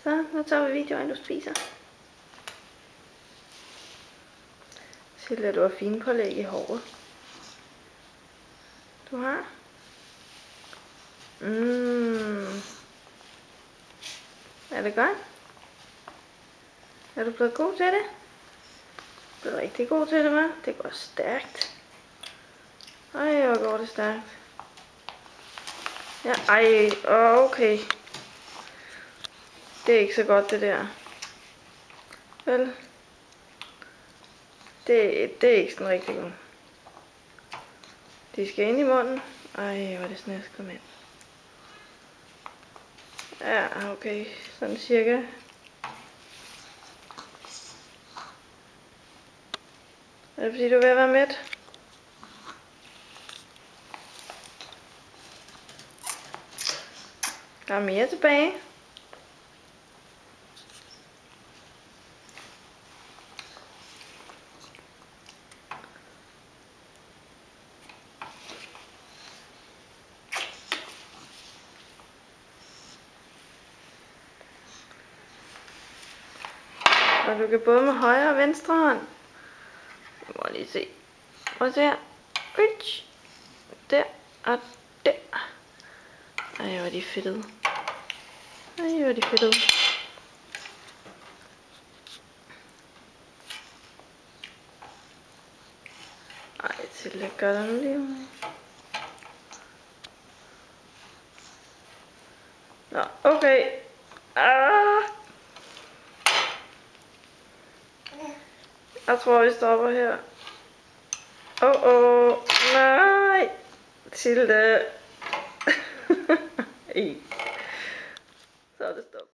Så, nu tager vi videoen, du spiser. Silja, du har fine pålæg i håret. Du har? Er det godt? Er du blevet god til det? Du er rigtig god til det, hva'? Det går stærkt. Ej, hvor går det stærkt. Ja, ej, okay. Det er ikke så godt, det der. Vel? Det er ikke sådan rigtig godt. De skal ind i munden. Ej, hvor er det snasket, mand. Ja, okay. Sådan cirka. Er det fordi, du er ved at være mæt? Der er mere tilbage. Og du kan både med højre og venstre hånd. Jeg må lige se. Og så her. Der og der. Ej, hvor er de fedtede. Ej, hvor er de fedtede. Ej, til at gøre det nu lige. Nå, okay. Jeg tror, vi stopper her. Nej. Tilde. Så er det stop.